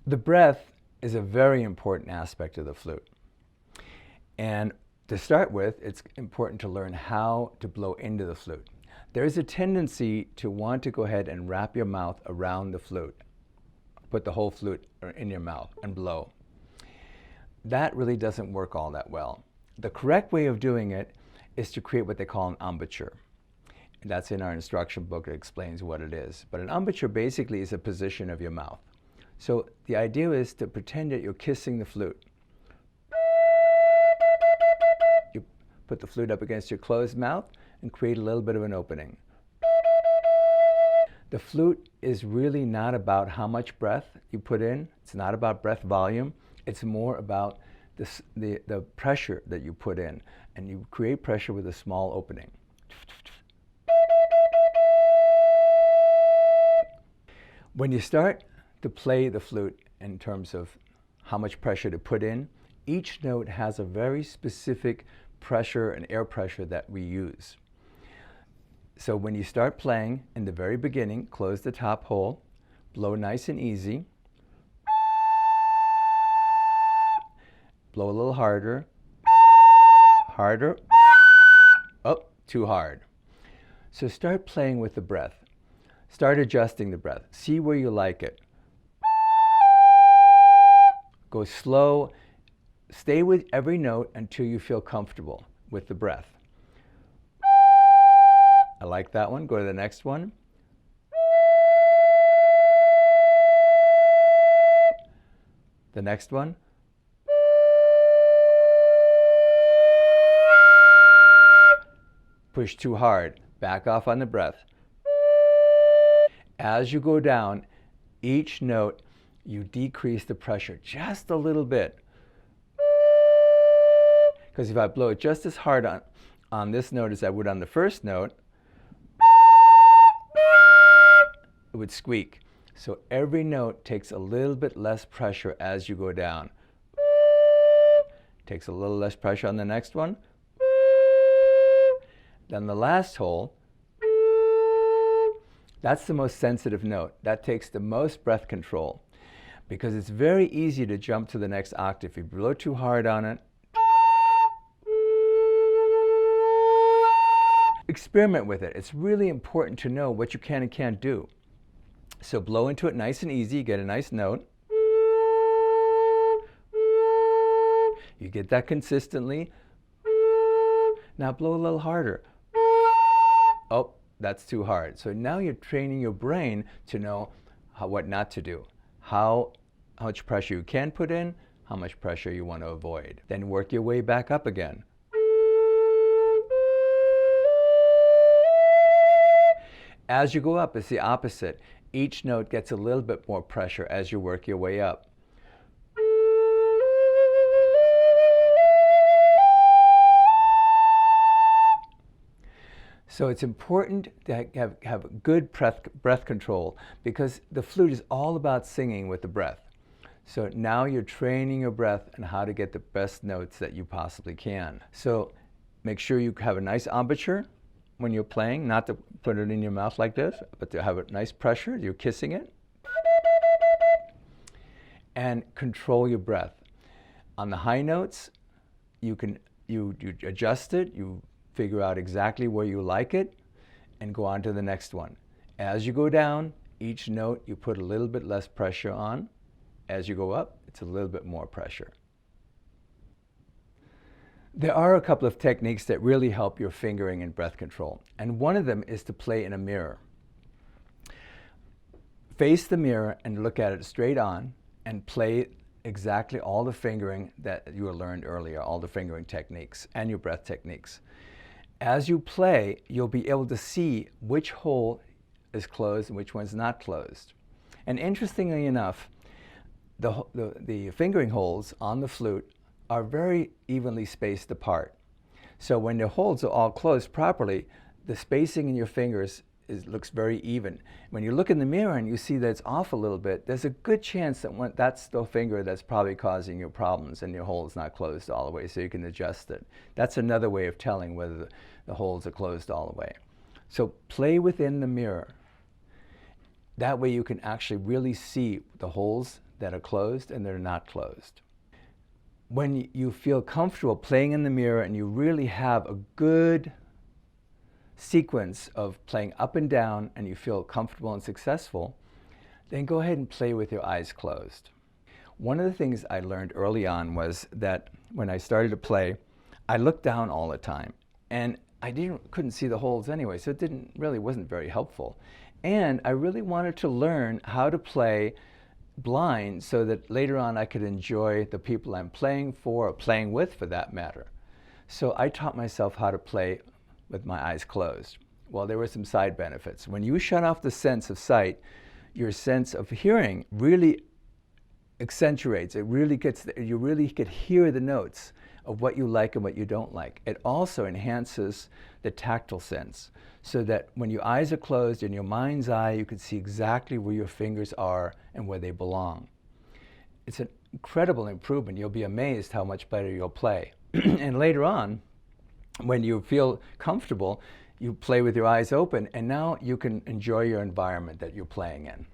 The breath is a very important aspect of the flute. And to start with, it's important to learn how to blow into the flute. There is a tendency to want to go ahead and wrap your mouth around the flute. Put the whole flute in your mouth and blow. That really doesn't work all that well. The correct way of doing it is to create what they call an embouchure. That's in our instruction book. It explains what it is. But an embouchure basically is a position of your mouth. So the idea is to pretend that you're kissing the flute. You put the flute up against your closed mouth and create a little bit of an opening. The flute is really not about how much breath you put in. It's not about breath volume. It's more about the pressure that you put in. And you create pressure with a small opening. When you start to play the flute in terms of how much pressure to put in, each note has a very specific pressure and air pressure that we use. So when you start playing, in the very beginning, close the top hole, blow nice and easy, blow a little harder, harder, oh, too hard. So start playing with the breath. Start adjusting the breath. See where you like it. Go slow. Stay with every note until you feel comfortable with the breath. I like that one. Go to the next one. The next one. Push too hard. Back off on the breath. As you go down, each note, you decrease the pressure just a little bit. Because if I blow it just as hard on this note as I would on the first note, it would squeak. So every note takes a little bit less pressure as you go down. Takes a little less pressure on the next one. Then the last hole, that's the most sensitive note. That takes the most breath control because it's very easy to jump to the next octave. If you blow too hard on it, experiment with it. It's really important to know what you can and can't do. So blow into it nice and easy, get a nice note. You get that consistently. Now blow a little harder. Oh, that's too hard. So now you're training your brain to know what not to do. How much pressure you can put in, how much pressure you want to avoid. Then work your way back up again. As you go up, it's the opposite. Each note gets a little bit more pressure as you work your way up. So it's important to have good breath control because the flute is all about singing with the breath. So now you're training your breath and how to get the best notes that you possibly can. So make sure you have a nice embouchure when you're playing, not to put it in your mouth like this, but to have a nice pressure. You're kissing it. And control your breath. On the high notes, you adjust it, you figure out exactly where you like it, and go on to the next one. As you go down, each note you put a little bit less pressure on. As you go up, it's a little bit more pressure. There are a couple of techniques that really help your fingering and breath control, and one of them is to play in a mirror. Face the mirror and look at it straight on and play exactly all the fingering that you learned earlier, all the fingering techniques and your breath techniques. As you play, you'll be able to see which hole is closed and which one's not closed. And interestingly enough, the fingering holes on the flute are very evenly spaced apart. So when the holes are all closed properly, the spacing in your fingers looks very even. When you look in the mirror and you see that it's off a little bit, there's a good chance that that's the finger that's probably causing you problems and your hole is not closed all the way, so you can adjust it. That's another way of telling whether the holes are closed all the way. So play within the mirror. That way you can actually really see the holes that are closed and that are not closed. When you feel comfortable playing in the mirror and you really have a good sequence of playing up and down and you feel comfortable and successful, then go ahead and play with your eyes closed. One of the things I learned early on was that when I started to play, I looked down all the time, and I couldn't see the holes anyway, so it wasn't very helpful. And I really wanted to learn how to play blind so that later on I could enjoy the people I'm playing for, or playing with for that matter. So I taught myself how to play with my eyes closed. Well, there were some side benefits. When you shut off the sense of sight, your sense of hearing really accentuates. You really could hear the notes of what you like and what you don't like. It also enhances the tactile sense, so that when your eyes are closed, in your mind's eye, you can see exactly where your fingers are and where they belong. It's an incredible improvement. You'll be amazed how much better you'll play. And later on, when you feel comfortable, you play with your eyes open, and now you can enjoy your environment that you're playing in.